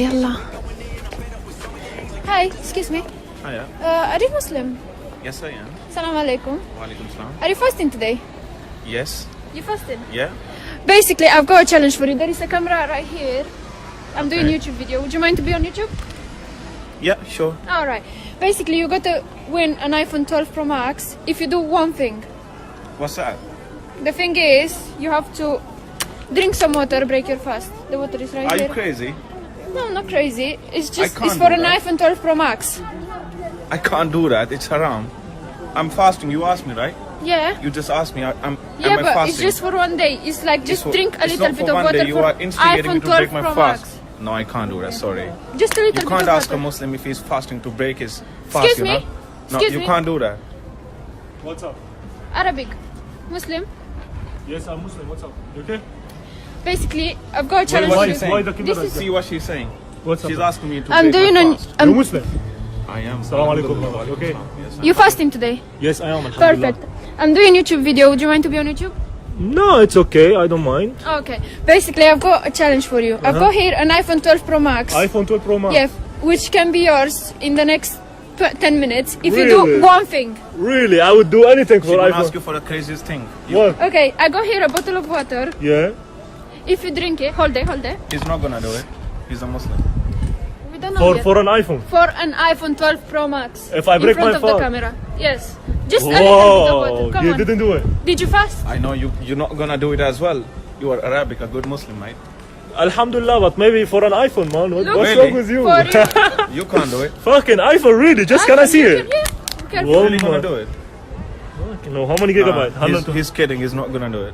Yalla. Hi, excuse me. Hiya. Are you Muslim? Yes, I am. Salam alaikum. Walaikum salam. Are you fasting today? Yes. You fasting? Yeah. Basically, I've got a challenge for you. There is a camera right here. I'm doing Okay. YouTube video. Would you mind to be on YouTube? Yeah, sure. All right. Basically, you got to win an iPhone 12 Pro Max if you do one thing. What's that? The thing is, you have to drink some water, break your fast. The water is right Are here. you crazy? No, not crazy. It's just can't it's for do an that. iPhone 12 Pro Max. I can't do that. It's haram. I'm fasting. You asked me, right? Yeah. You just asked me. Yeah, am I but fasting? it's just for one day. It's like just for- drink a it's little not bit for of one water day. You for are instigating me iPhone to 12 break my Pro fast. Max. No, I can't do that. Sorry. Just a little You bit can't of ask a water. Muslim if he's fasting to break his fast. Excuse you me? know? No, Excuse you me? can't do that. What's up? Arabic, Muslim. Yes, I'm Muslim. What's up? You okay? Basically, I've got a challenge what for you you. saying? Why the This camera? is See what she's saying. What's up? She's asking me to I'm break doing my an. fast. You're Muslim. I am. Salam alaikum, brother. You okay? Yes, You fasting today? Yes, I am. Alhamdulillah. Perfect. I'm doing YouTube video. Would you mind to be on YouTube? No, it's okay. I don't mind. Okay. Basically, I've got a challenge for you. I've got here an iPhone 12 Pro Max. iPhone 12 Pro Max. Yeah, which can be yours in the next 10 minutes if you Really? do one thing. Really? I would do anything She's for gonna iPhone. ask you for the craziest thing. You- What? Okay, I got here a bottle of water. Yeah. If you drink it, hold it. He's not gonna do it. He's a Muslim. We don't know yet. For an iPhone. For an iPhone 12 Pro Max. If I break in front my of the phone? camera. Yes. Just a little bit of water. Whoa! Come You on. didn't do it. Did you fast? I know you're not gonna do it as well. You are Arabic, a good Muslim, mate. Alhamdulillah, but maybe for an iPhone, man. What's Look. wrong with you? For you. You can't do it. Fucking iPhone, really? Just can I see it? Yeah. Careful. Whoa. Really gonna do it? Fucking no. How many gigabytes? He's, 100. he's kidding. He's not gonna do it.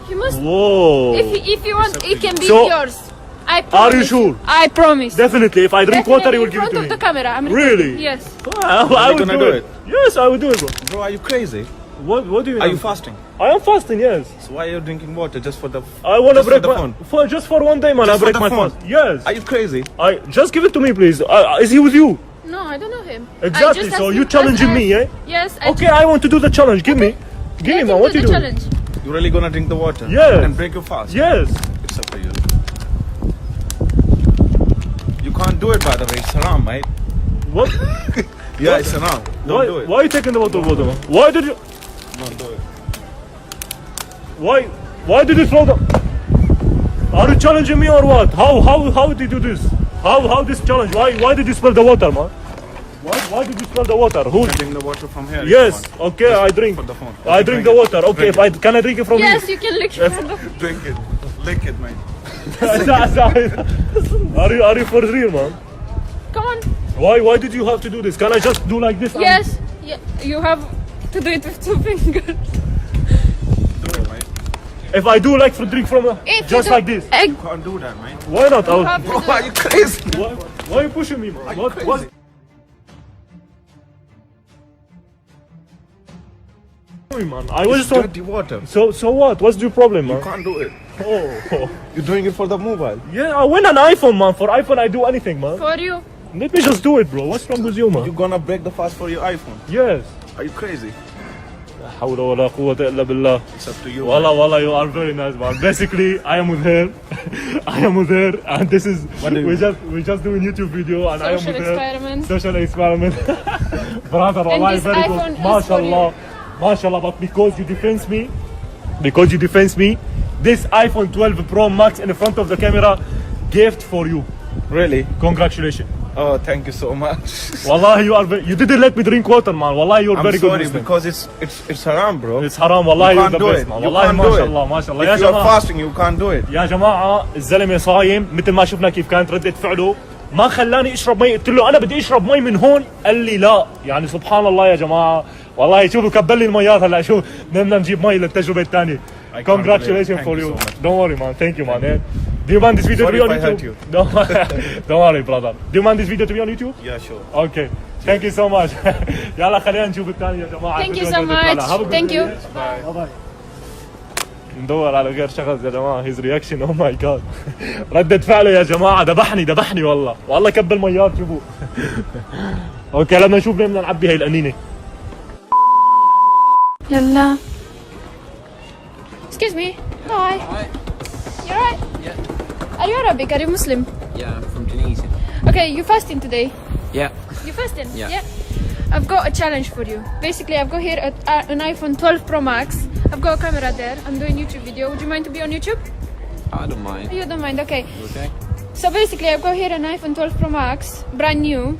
You must. Whoa! If you want, it can be So- yours. I Are promise. you sure? I promise. Definitely. If I drink water, you will in give it front to of me. the camera. I'm Really? Yes. I would gonna do do it. it? Yes, I would do it, bro. Bro, are you crazy? What do you Are mean? you fasting? I am fasting, yes. So why are you drinking water just for the? I want to Just for break the my phone? just for one day, man. Just I for break the my phone? fast. Yes. Are you crazy? I just give it to me, please. Is he with you? No, I don't know him. I Exactly. just So asked you him- challenging I- me, yeah? Yes. Okay, I want to do the challenge. Give me, give me, Let man. him What do you the doing? challenge. You really gonna drink the water? Yes. And break your fast? Yes. It's up to you. You can't do it, by the way. It's haram, mate. What? Yeah, it's haram. Don't why? do it. Why are you taking the bottle of water, man? Why did you? Don't do it. Why? Why did you throw the? Are you challenging me or what? How did you do this? How this challenge? Why did you spill the water, man? Why did you spill the water? Who? You can drink the water from here. if Yes. you want. Okay, I drink. For the phone. I drink the water. Okay, if I can I drink it from you? Yes, you can lick it from the. Drink it. Lick it, mate. Are you for real, man? Come on. Why did you have to do this? Can I just do like this? Yes. Yeah. You have to do it with 2 fingers. Do it, mate. If I do like for drink from If just you do like this, Egg. You can't do that, mate. why not? You have to Bro, do are you crazy? Why are you pushing me, man? What? crazy? Sorry, man. I was It's just dirty water. so what? What's your problem, You man? can't do it. Oh, You're doing it for the mobile. yeah. I win an iPhone, man. For iPhone, I do anything, man. For you. Let me just do it, bro. What's wrong with you, You're man? gonna break the fast for your iPhone. Yes. Are you crazy? لا حول ولا قوة إلا بالله. It's up to you. Wallah, you are very nice, man. Basically, I am with her. I am with her, and this is What do you we just doing YouTube video, and I am Social with her. experiment. Social experiment. Brother, And wallahi, this very iPhone good. is for MashaAllah. MashaAllah, but because you defense me, this iPhone 12 Pro Max in front of the camera, gift for you. Really? Congratulations. Oh, thank you so much. Wallahi, you didn't let me drink water, man. Wallahi, you're I'm very good sorry Muslim. because it's haram, bro. It's haram. Wallahi, You you're can't the do best, it. man. You Wallahi, can't do it. MashaAllah, MashaAllah. يا If you're جماعة fasting, you can't do it. يا جماعة الزلمة صايم مثل ما شفنا كيف كانت ردة فعله ما خلاني اشرب مي قلت له انا بدي اشرب مي من هون قال لي لا يعني سبحان الله يا جماعة والله شوفوا كبل لي الميات هلا شوف بدنا نجيب مي للتجربة الثانية. I can't believe it. Congratulations Thank for you you. so much. Don't worry, man. Thank you, man. Do you want this video Sorry to be on if I hurt YouTube? you. Don't worry, brother. Do you want this video to be on YouTube? Yeah, sure. Okay. Thank you so much. يلا خلينا نشوف الثاني يا جماعة. Thank you so much. Thank you. باي. ندور على غير شخص يا جماعة. His reaction oh my god. ردة فعله يا جماعة دبحني والله كب الميات شوفوا. اوكي لما نشوف بدنا نعبي هاي القنينة. يلا. Excuse me. Hi. Hi. You're right. Yeah. Are you Arabic? Are you Muslim? Yeah, I'm from Tunisia. Okay, you fasting today? Yeah. You fasting? Yeah. I've got a challenge for you. Basically, I've got here an iPhone 12 Pro Max. I've got a camera there. I'm doing YouTube video. Would you mind to be on YouTube? I don't mind. You don't mind, okay. Okay. So basically, I've got here an iPhone 12 Pro Max, brand new.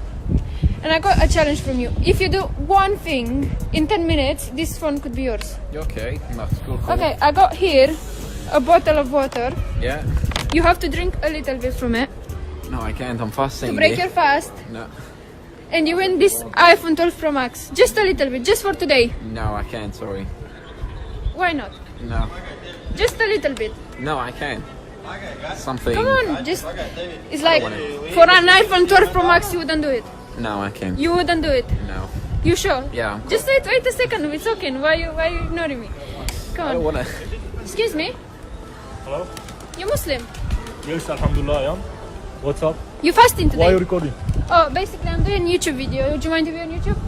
And I got a challenge from you. If you do one thing in 10 minutes, this phone could be yours. Okay. That's cool. Okay, I got here a bottle of water. Yeah. You have to drink a little bit from it No, I can't. I'm fasting. to break your fast. No. And you win this iPhone 12 Pro Max. Just a little bit, just for today. No, I can't. Sorry. Why not? No. Just a little bit. No, I can't. Something. Come on, just. It's like for an iPhone 12 Pro Max, you wouldn't do it. No, I can't. You wouldn't do it. No. You sure? Yeah. Just wait a second. It's okay. Why you ignoring me? Come I don't on. wanna. Excuse me. Hello? You Muslim? Yes, alhamdulillah, yeah. What's up? You fasting Why are you today? recording? Oh, basically, I'm doing YouTube video. Would you mind to be on YouTube?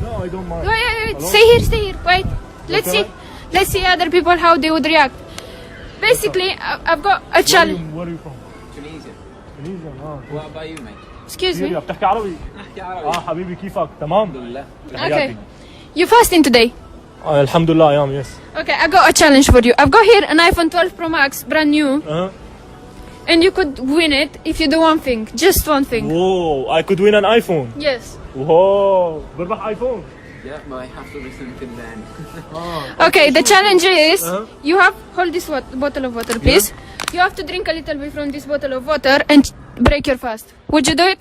No, I don't mind. Wait. Hello? Stay here. Wait. Let's see. alright? Let's see other people how they would react. Basically, I've got a challenge. Where are you from? Tunisia. Tunisia. What about you, mate? Excuse سوريا me. بتحكي عربي؟ أحكي عربي. حبيبي كيفك؟ تمام؟ الحمد لله. Okay. You fasting today? الحمد لله ايام يس. Okay, I got a challenge for you. I've got here an iPhone 12 Pro Max, brand new, and you could win it if you do one thing, just one thing. Whoa, I could win an iPhone. Yes. Whoa, بربح ايفون. Yeah, but I have to listen to them. Okay, the challenge is Uh-huh. you have hold this bottle of water, please. You have to drink a little bit from this bottle of water and break your fast. Would you do it?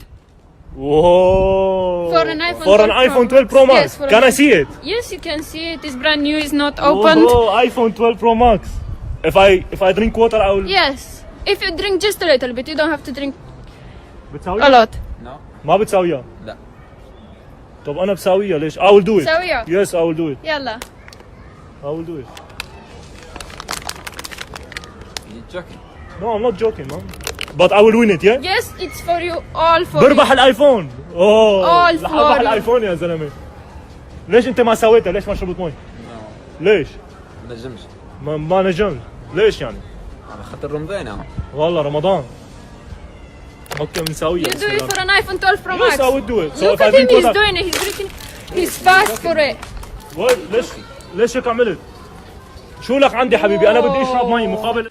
Whoa. For an iPhone For an 12 Pro iPhone 12 Pro Max. Max. Yes, for an Can I iPhone. see it? Yes, you can see it. It's brand new. It's not opened. Oh, iPhone 12 Pro Max. If I drink water I will. Yes. If you drink just a little bit, you don't have to drink a بتساويها؟ lot. No. ما بتساويها. لا. طب انا بساويها ليش؟ I will do it. ساويها. Yes, I will do it. يلا. I will do it. You're joking. No, I'm not joking, man. But I will win it, yeah? Yes, it's for you. All for بربح you. الايفون. اوه All رح اربح for you. الايفون يا زلمه. ليش انت ما سويتها؟ ليش ما شربت مي؟ No. ليش؟ ما نجمش. ما نجمت. ليش يعني؟ على خاطر رمضان اهو. والله رمضان. اوكي بنساويها. You do it for an iPhone 12 Pro Max. Yes, I would do it. So Look if I at him, drink he's water. doing it. He's drinking. He's fast for it. ليش هيك عملت؟ شو لك عندي حبيبي؟ انا بدي اشرب مي مقابل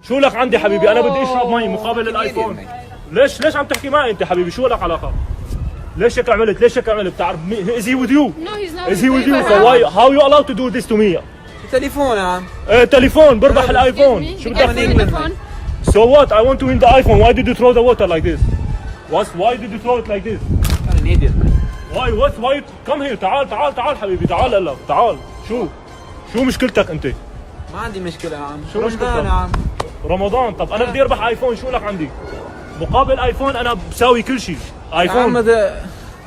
شو لك عندي حبيبي؟ انا بدي اشرب مي مقابل الايفون. ليش عم تحكي معي انت حبيبي؟ شو لك علاقه؟ ليش هيك عملت؟ ليش هيك عملت؟ بتعرف is he with you? No, he's not. Is he with you? So why how you allowed to do this to me? تليفون يا عم. تليفون بربح Excuse الايفون. me. شو You بدك can بدك put من the phone. So what? I want to win the iPhone. Why did you throw the water like this? Why did you throw it like this? أنا نيدي. Why come here تعال حبيبي تعال هلا تعال شو مشكلتك انت؟ ما عندي مشكلة يا عم. شو مشكلتك؟ رمضان يا عم. رمضان طب انا بدي اربح ايفون شو لك عندي؟ مقابل ايفون انا بساوي كل شيء يا عم ايفون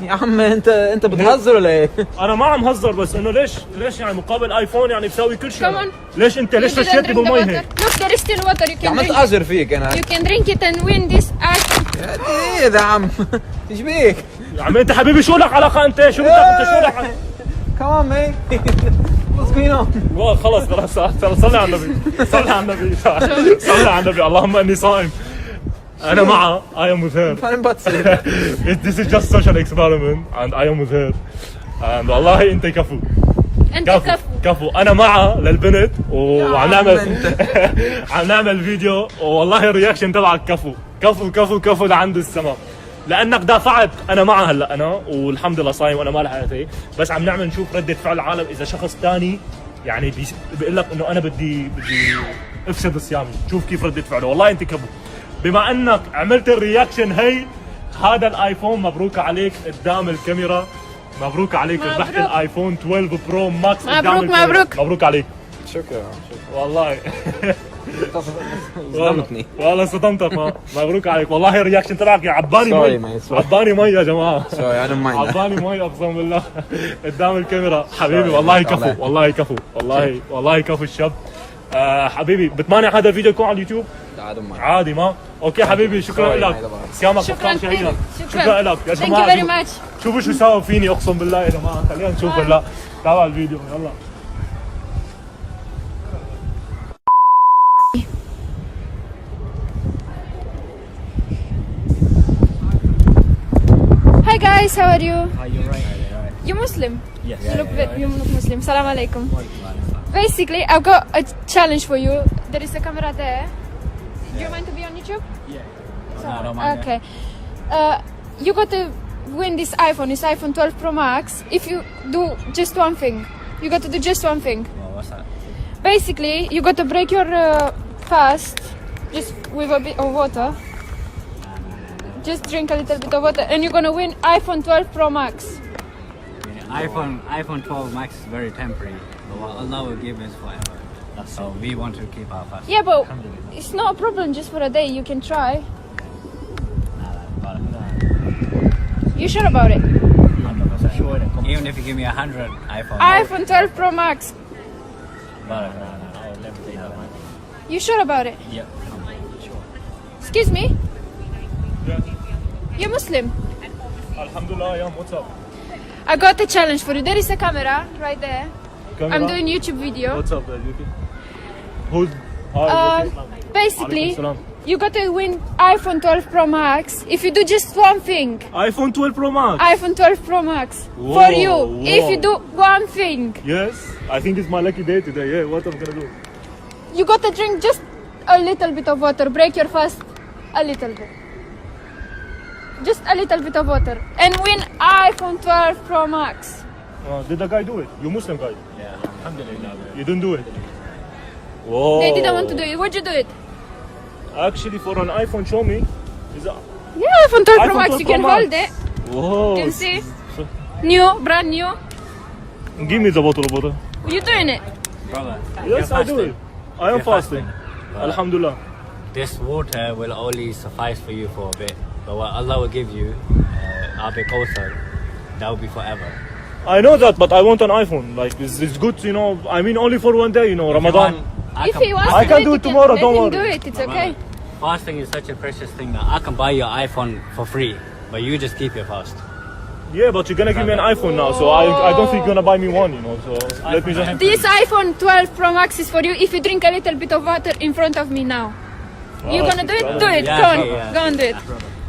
يا عم انت بتهزر ولا ايه؟ انا ما عم هزر بس انه ليش يعني مقابل ايفون يعني بساوي كل شيء Come on. ليش انت ليش You didn't رشيتني drink the بالمي water. هيك؟ Look, there is still water. You يا can عم drink. اتأجر فيك انا. You can drink it and win this iPhone. ايه يا عم ايش بيك؟ يا عم انت حبيبي شو لك علاقه انت؟ شو بدك انت شو لك كمان مي what's going on؟ خلص صلي على النبي صلي على النبي صلي على النبي اللهم اني صائم انا معها I am with her فاهم بتصير. This is just social experiment and I am with her and والله انت كفو أنت كفو. انا معها للبنت وعم عم نعمل انت. عم نعمل فيديو والله الرياكشن تبعك كفو لعند السما لانك دافعت انا معها هلا انا والحمد لله صايم وانا ما لحقت بس عم نعمل نشوف ردة فعل العالم اذا شخص ثاني يعني بيقول لك انه انا بدي افسد صيامي شوف كيف ردة فعله والله انت كفو بما انك عملت الرياكشن هي هذا الايفون مبروك عليك قدام الكاميرا مبروك عليك مبروك. ربحت الايفون 12 برو ماكس قدام مبروك، الكاميرا. مبروك. مبروك عليك شكرا والله صدمتني. والله صدمتك مبروك عليك والله الرياكشن تبعك عباني Sorry, مي mate, sorry. عباني مي يا جماعه سوري انا ما عباني مي اقسم بالله قدام الكاميرا حبيبي والله كفو والله كفو الشاب حبيبي بتمانع هذا الفيديو يكون على اليوتيوب عادي ما اوكي حبيبي شكرا Sorry, لك mate, سيامك شكراً بطل شهيدا كثير. شكرا لك يا Thank you جماعه very much. شوفوا شو سووا فيني اقسم بالله يا جماعه خلينا نشوف هلا تعالوا على الفيديو يلا guys, how are you? You're right. You Muslim? Yes. You look you look Muslim. Salam alaikum. Basically, I've got a challenge for you. There is a camera there. Do you mind to be on YouTube? No, I don't mind. Okay. You got to win this iPhone. It's iPhone 12 Pro Max. If you do just one thing, you got to do just one thing. Well, what's that? Basically, you got to break your fast just with a bit of water. Just drink a little bit of water, and you're gonna win iPhone 12 Pro Max. iPhone 12 Max is very temporary, but what Allah will give is forever. So we want to keep our fast. Yeah, but it's not a problem just for a day. You can try. You sure about it? Even if you give me 100 iPhone. iPhone 12 Pro Max. You sure about it? Yeah. Excuse me? Yes. You're Muslim? Alhamdulillah, yeah, what's up? I got a challenge for you. There is a camera right there. Camera? I'm doing YouTube video. What's up, Yuki? Who's... Hi, Basically, Alaikum salam. you got to win iPhone 12 Pro Max if you do just one thing. iPhone 12 Pro Max. iPhone 12 Pro Max Whoa, for you. whoa. If you do one thing, Yes, I think it's my lucky day today. Yeah, what I'm gonna do? you got to drink just a little bit of water. Break your fast a little bit. Just a little bit of water and win iPhone 12 Pro Max. Did the guy do it? You Muslim guy? Yeah. Alhamdulillah. You didn't do it? Whoa. They didn't want to do it. Why'd you do it? Actually, for an iPhone, show me. Is that... Yeah, iPhone 12 Pro iPhone Max. 12 You can Pro hold Max. it. Whoa. You can see. New, brand new. Give me the bottle of water. You doing it? Brother. Yes, you're I do it. fasting. I am You're fasting. Well, Alhamdulillah. This water will only suffice for you for a bit. But what Allah will give you, Abi Kawthar, that will be forever. I know that, but I want an iPhone. Like, it's good, you know. I mean, only for one day, you know, Ramadan. If he wants I to can do do it, it tomorrow, let don't him worry. do it. It's okay. Fasting is such a precious thing that I can buy your iPhone for free, but you just keep your fast. Yeah, but you're gonna give me an iPhone now, so I don't think you're gonna buy me one, you know. So let me just. This iPhone 12 Pro Max is for you if you drink a little bit of water in front of me now. You gonna do it? Do it. Yeah, Go on. yeah. Go on, do it.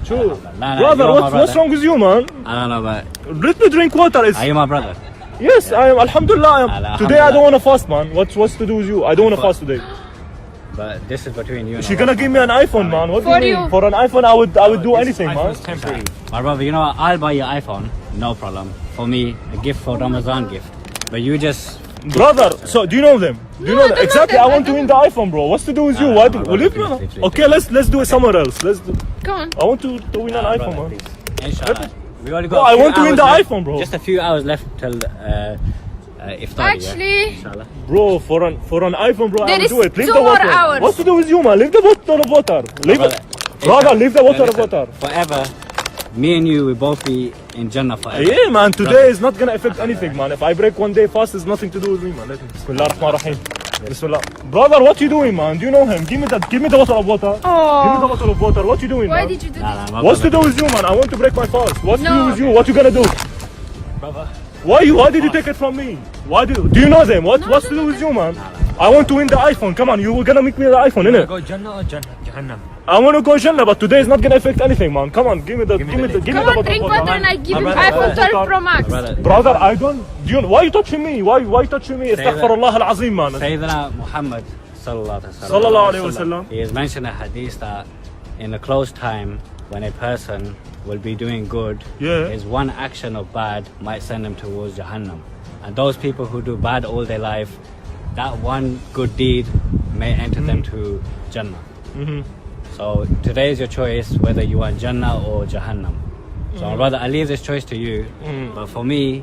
True. Nah, Brother, you're my what's brother. wrong with you, man? I don't know, but Let me drink water. It's, are you my brother? yes, I am. Alhamdulillah, I am. Alhamdulillah. Today I don't want to fast, man. What's to do with you? I don't want to fast today. But this is between you and She's gonna give me an iPhone, man. What do For you mean? you. For an iPhone, I would do anything, man. temporary. My brother, you know what? I'll buy your iPhone, no problem. For me, a gift for Ramadan gift. But you just Brother, so do you know them? Do you No, know I them? don't know Exactly. them. I I want to don't win the iPhone, bro. What's to do with you? Nah, Why? my Will brother, you? please, please, Okay, let's do it somewhere else. Go on. I want to win an iPhone, man. Inshallah. We only Bro, got I a few want to win hours the left. iPhone, bro. Just a few hours left till iftar. Actually, yeah? Inshallah. Bro, for an iPhone, bro, I There will is do it. Leave 2 the more water. hours. What's to do with you, man? Leave the bottle of water. Leave it. Brother, leave the water of Listen, water. Forever, me and you will both be in Jannah forever. Yeah, man. Today is not gonna affect anything, man. If I break one day fast, it's nothing to do with me, man. Bismillah ar-Rahman ar-Rahim. Bismillah. Brother, what you doing, man? Do you know him? Give me the bottle of water. Give me the oh, bottle of water. What you doing, why man? did you do Nah, this? nah, my What's to brother. do with you, man? I want to break my fast. What's to No. do with you? What you gonna do? Brother. Why did you take it from me? Do you know them? What's to do with you, man? I want to win the iPhone. Come on, you were gonna make me the iPhone, innit? Go Jannah or Jahannam? I want to go Jannah, but today is not gonna affect anything, man. Come on, give me the Come bottle on, of drink water and I give you brother, iPhone 12 Pro Max. Brother, Brother, I don't. Why you touching me? Why you touching me? that. Astaghfirullah al-Azim, man. Sayyidina Muhammad sallallahu Sallallahu alayhi wa sallam. He has mentioned a hadith that in a close time, when a person will be doing good, Yeah. his one action of bad might send him towards Jahannam. And those people who do bad all their life, that one good deed may enter them to Jannah. So today is your choice whether you want Jannah or Jahannam. So brother, I leave this choice to you. But for me,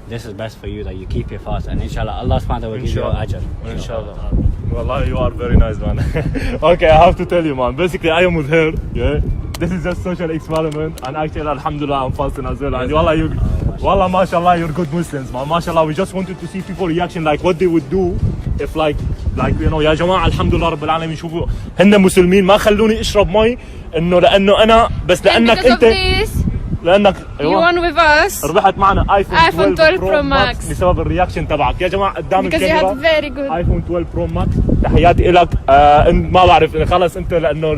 this is best for you that you keep your fast, and inshallah Allah subhanahu wa ta'ala will give you Inshallah. ajr. Inshallah. Wallah, you are very nice, man. Okay, I have to tell you, man. Basically, I am with her. Yeah. This is just social experiment, and actually, alhamdulillah, I'm fasting as well. And wallah, mashallah, you're good Muslims, man. Mashallah, we just wanted to see people reaction, like what they would do if, like you know, يا جماعة الحمد لله رب العالمين شوفوا هن مسلمين ما خلوني اشرب مي انه لانه انا بس And لانك because of انت this, لانك you won with us ربحت معنا ايفون iPhone 12 Pro Pro Max. بسبب الرياكشن تبعك يا جماعه قدام because you الكاميرا had very good. ايفون 12 برو ماكس تحياتي لك ما بعرف خلص انت لانه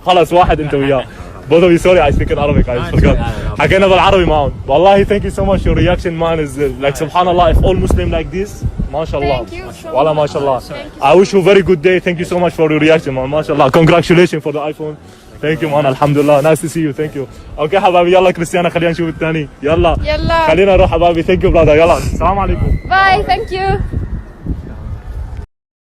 خلص واحد انت وياه both of you sorry I speak in Arabic I No, forgot it's- حكينا بالعربي معهم والله thank you so much your reaction man is like subhanallah if all Muslim like this ما شاء الله Thank you so والله ما much. شاء الله Thank you I wish you a very good day thank you so much for your reaction man ما شاء الله congratulations for the iPhone thank you man الحمد لله nice to see you thank you اوكي حبايبي يلا كريستيانا خلينا نشوف الثاني يلا يلا. خلينا نروح حبايبي thank you brother يلا السلام عليكم Bye, thank you.